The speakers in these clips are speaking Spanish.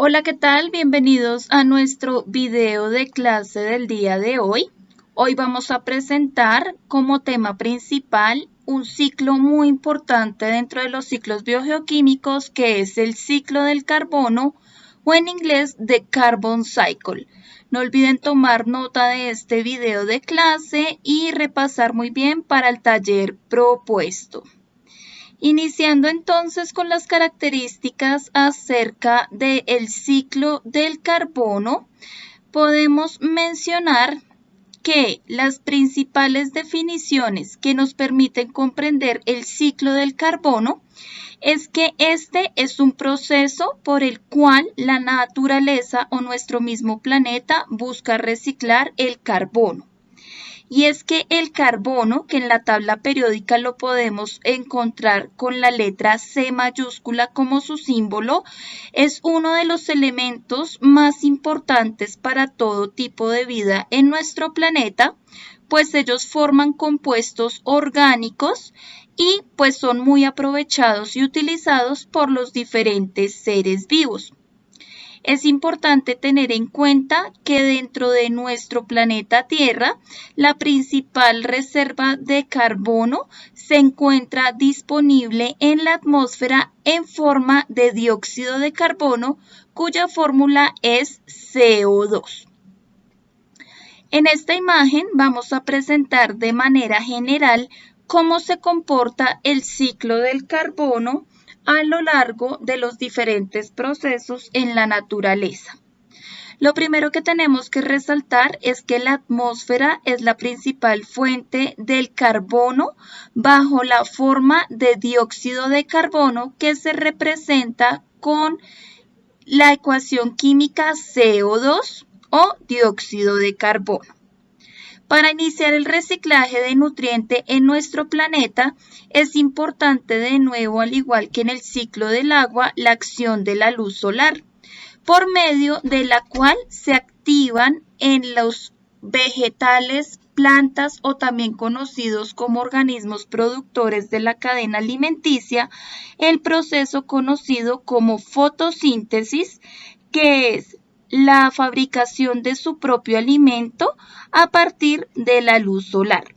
Hola, ¿qué tal? Bienvenidos a nuestro video de clase del día de hoy. Hoy vamos a presentar como tema principal un ciclo muy importante dentro de los ciclos biogeoquímicos, que es el ciclo del carbono o en inglés The Carbon Cycle. No olviden tomar nota de este video de clase y repasar muy bien para el taller propuesto. Iniciando entonces con las características acerca del ciclo del carbono, podemos mencionar que las principales definiciones que nos permiten comprender el ciclo del carbono es que este es un proceso por el cual la naturaleza o nuestro mismo planeta busca reciclar el carbono. Y es que el carbono, que en la tabla periódica lo podemos encontrar con la letra C mayúscula como su símbolo, es uno de los elementos más importantes para todo tipo de vida en nuestro planeta, pues ellos forman compuestos orgánicos y pues son muy aprovechados y utilizados por los diferentes seres vivos. Es importante tener en cuenta que dentro de nuestro planeta Tierra, la principal reserva de carbono se encuentra disponible en la atmósfera en forma de dióxido de carbono, cuya fórmula es CO2. En esta imagen vamos a presentar de manera general cómo se comporta el ciclo del carbono a lo largo de los diferentes procesos en la naturaleza. Lo primero que tenemos que resaltar es que la atmósfera es la principal fuente del carbono bajo la forma de dióxido de carbono, que se representa con la ecuación química CO2 o dióxido de carbono. Para iniciar el reciclaje de nutriente en nuestro planeta, es importante de nuevo, al igual que en el ciclo del agua, la acción de la luz solar, por medio de la cual se activan en los vegetales, plantas o también conocidos como organismos productores de la cadena alimenticia, el proceso conocido como fotosíntesis, que es la fabricación de su propio alimento a partir de la luz solar.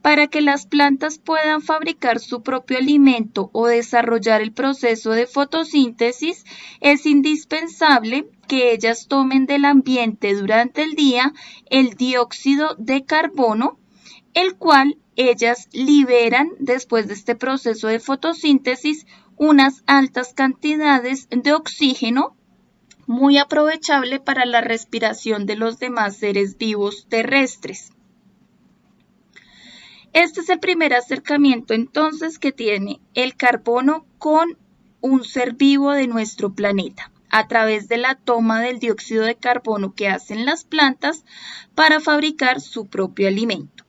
Para que las plantas puedan fabricar su propio alimento o desarrollar el proceso de fotosíntesis, es indispensable que ellas tomen del ambiente durante el día el dióxido de carbono, el cual ellas liberan después de este proceso de fotosíntesis unas altas cantidades de oxígeno, muy aprovechable para la respiración de los demás seres vivos terrestres. Este es el primer acercamiento entonces que tiene el carbono con un ser vivo de nuestro planeta, a través de la toma del dióxido de carbono que hacen las plantas para fabricar su propio alimento.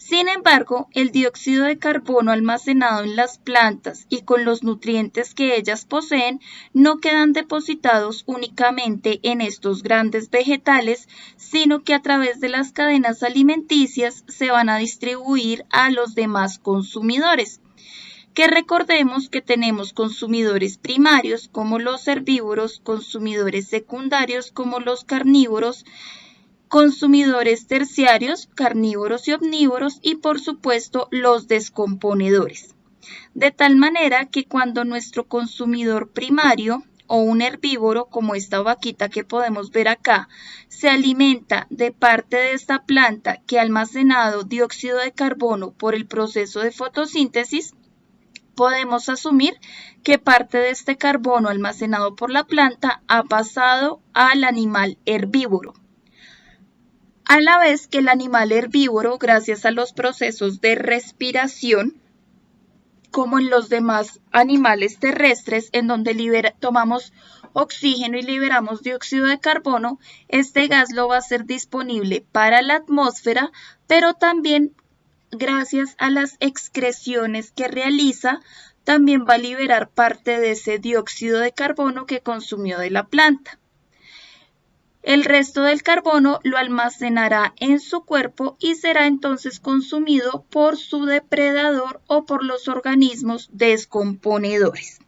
Sin embargo, el dióxido de carbono almacenado en las plantas y con los nutrientes que ellas poseen no quedan depositados únicamente en estos grandes vegetales, sino que a través de las cadenas alimenticias se van a distribuir a los demás consumidores. Que recordemos que tenemos consumidores primarios como los herbívoros, consumidores secundarios como los carnívoros, consumidores terciarios, carnívoros y omnívoros, y por supuesto los descomponedores. De tal manera que cuando nuestro consumidor primario o un herbívoro, como esta vaquita que podemos ver acá, se alimenta de parte de esta planta que ha almacenado dióxido de carbono por el proceso de fotosíntesis, podemos asumir que parte de este carbono almacenado por la planta ha pasado al animal herbívoro. A la vez que el animal herbívoro, gracias a los procesos de respiración, como en los demás animales terrestres, en donde tomamos oxígeno y liberamos dióxido de carbono, este gas lo va a hacer disponible para la atmósfera, pero también gracias a las excreciones que realiza, también va a liberar parte de ese dióxido de carbono que consumió de la planta. El resto del carbono lo almacenará en su cuerpo y será entonces consumido por su depredador o por los organismos descomponedores.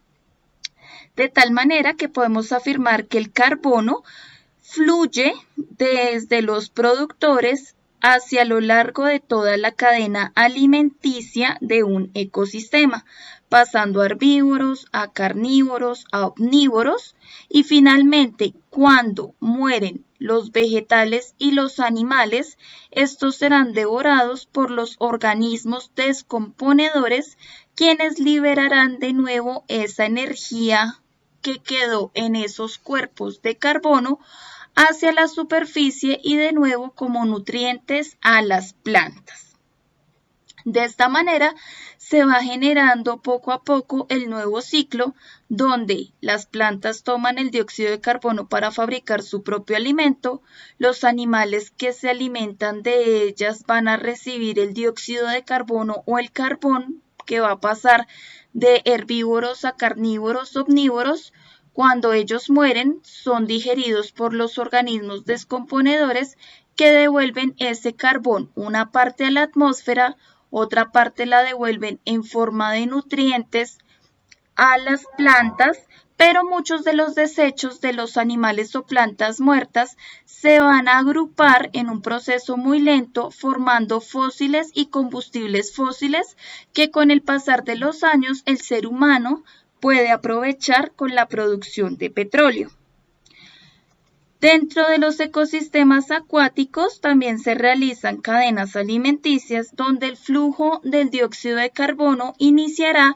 de tal manera que podemos afirmar que el carbono fluye desde los productores hacia lo largo de toda la cadena alimenticia de un ecosistema, pasando a herbívoros, a carnívoros, a omnívoros y finalmente cuando mueren los vegetales y los animales, estos serán devorados por los organismos descomponedores, quienes liberarán de nuevo esa energía que quedó en esos cuerpos de carbono hacia la superficie y de nuevo como nutrientes a las plantas. De esta manera se va generando poco a poco el nuevo ciclo donde las plantas toman el dióxido de carbono para fabricar su propio alimento, los animales que se alimentan de ellas van a recibir el dióxido de carbono o el carbón que va a pasar de herbívoros a carnívoros, omnívoros. Cuando ellos mueren, son digeridos por los organismos descomponedores que devuelven ese carbón, una parte a la atmósfera, otra parte la devuelven en forma de nutrientes a las plantas, pero muchos de los desechos de los animales o plantas muertas se van a agrupar en un proceso muy lento, formando fósiles y combustibles fósiles que con el pasar de los años el ser humano puede aprovechar con la producción de petróleo. Dentro de los ecosistemas acuáticos también se realizan cadenas alimenticias donde el flujo del dióxido de carbono iniciará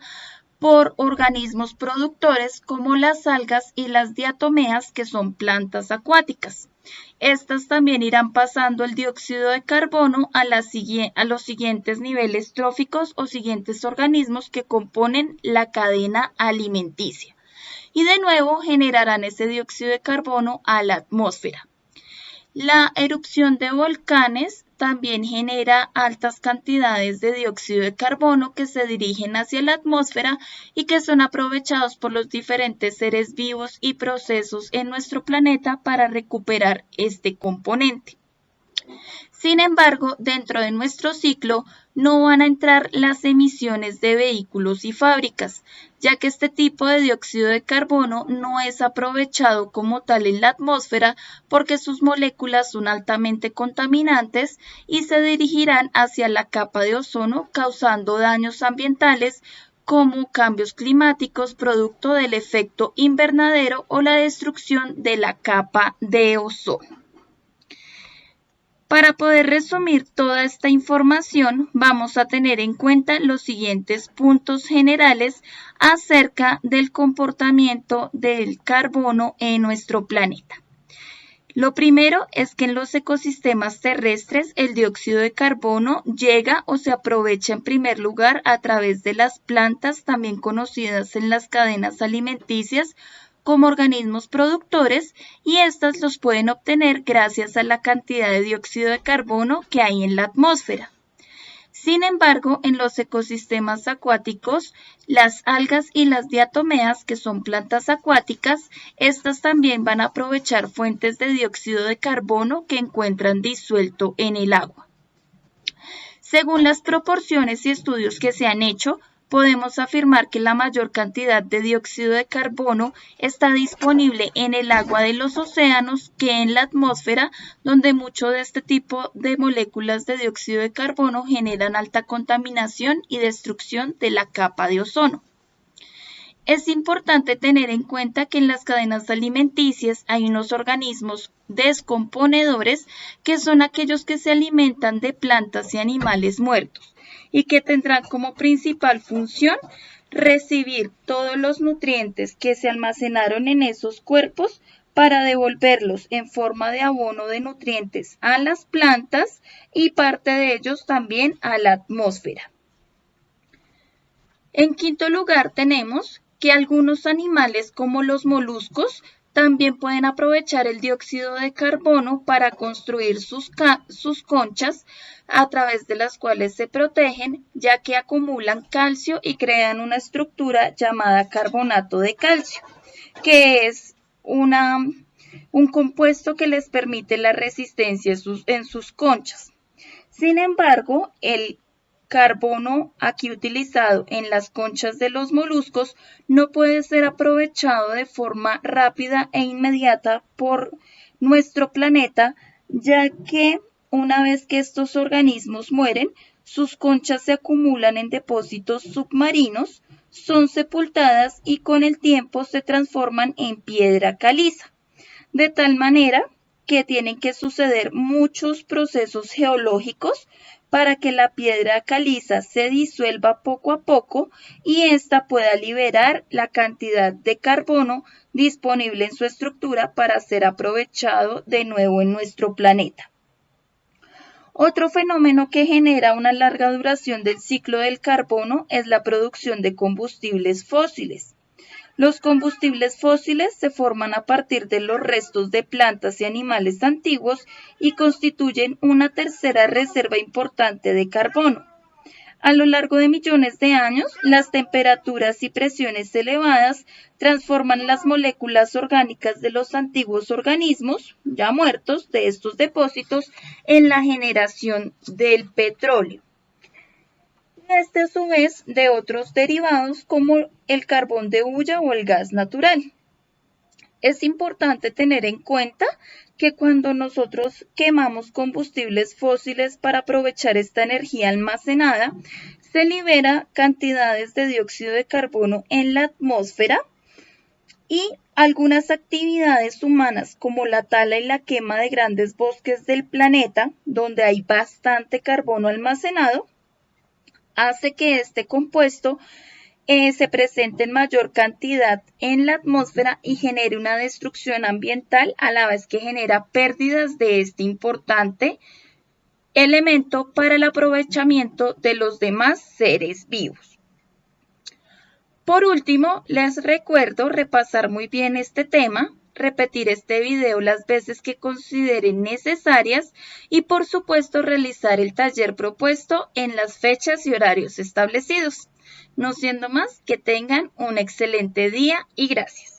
por organismos productores como las algas y las diatomeas, que son plantas acuáticas. Estas también irán pasando el dióxido de carbono a los siguientes niveles tróficos o siguientes organismos que componen la cadena alimenticia. Y de nuevo generarán ese dióxido de carbono a la atmósfera. La erupción de volcanes también genera altas cantidades de dióxido de carbono que se dirigen hacia la atmósfera y que son aprovechados por los diferentes seres vivos y procesos en nuestro planeta para recuperar este componente. Sin embargo, dentro de nuestro ciclo no van a entrar las emisiones de vehículos y fábricas, ya que este tipo de dióxido de carbono no es aprovechado como tal en la atmósfera porque sus moléculas son altamente contaminantes y se dirigirán hacia la capa de ozono, causando daños ambientales como cambios climáticos producto del efecto invernadero o la destrucción de la capa de ozono. Para poder resumir toda esta información, vamos a tener en cuenta los siguientes puntos generales acerca del comportamiento del carbono en nuestro planeta. Lo primero es que en los ecosistemas terrestres el dióxido de carbono llega o se aprovecha en primer lugar a través de las plantas, también conocidas en las cadenas alimenticias, como organismos productores, y estas los pueden obtener gracias a la cantidad de dióxido de carbono que hay en la atmósfera. Sin embargo, en los ecosistemas acuáticos, las algas y las diatomeas, que son plantas acuáticas, estas también van a aprovechar fuentes de dióxido de carbono que encuentran disuelto en el agua. Según las proporciones y estudios que se han hecho, podemos afirmar que la mayor cantidad de dióxido de carbono está disponible en el agua de los océanos que en la atmósfera, donde mucho de este tipo de moléculas de dióxido de carbono generan alta contaminación y destrucción de la capa de ozono. Es importante tener en cuenta que en las cadenas alimenticias hay unos organismos descomponedores que son aquellos que se alimentan de plantas y animales muertos y que tendrán como principal función recibir todos los nutrientes que se almacenaron en esos cuerpos para devolverlos en forma de abono de nutrientes a las plantas y parte de ellos también a la atmósfera. En quinto lugar tenemos que algunos animales como los moluscos también pueden aprovechar el dióxido de carbono para construir sus conchas a través de las cuales se protegen, ya que acumulan calcio y crean una estructura llamada carbonato de calcio, que es un compuesto que les permite la resistencia en sus conchas. Sin embargo, el carbono aquí utilizado en las conchas de los moluscos no puede ser aprovechado de forma rápida e inmediata por nuestro planeta, ya que una vez que estos organismos mueren, sus conchas se acumulan en depósitos submarinos, son sepultadas y con el tiempo se transforman en piedra caliza, de tal manera que tienen que suceder muchos procesos geológicos para que la piedra caliza se disuelva poco a poco y ésta pueda liberar la cantidad de carbono disponible en su estructura para ser aprovechado de nuevo en nuestro planeta. Otro fenómeno que genera una larga duración del ciclo del carbono es la producción de combustibles fósiles. Los combustibles fósiles se forman a partir de los restos de plantas y animales antiguos y constituyen una tercera reserva importante de carbono. A lo largo de millones de años, las temperaturas y presiones elevadas transforman las moléculas orgánicas de los antiguos organismos, ya muertos, de estos depósitos, en la generación del petróleo. Y a su vez de otros derivados como el carbón de hulla o el gas natural. Es importante tener en cuenta que cuando nosotros quemamos combustibles fósiles para aprovechar esta energía almacenada, se libera cantidades de dióxido de carbono en la atmósfera y algunas actividades humanas como la tala y la quema de grandes bosques del planeta, donde hay bastante carbono almacenado, hace que este compuesto se presente en mayor cantidad en la atmósfera y genere una destrucción ambiental a la vez que genera pérdidas de este importante elemento para el aprovechamiento de los demás seres vivos. Por último, les recuerdo repasar muy bien este tema, repetir este video las veces que consideren necesarias y por supuesto realizar el taller propuesto en las fechas y horarios establecidos. No siendo más, que tengan un excelente día y gracias.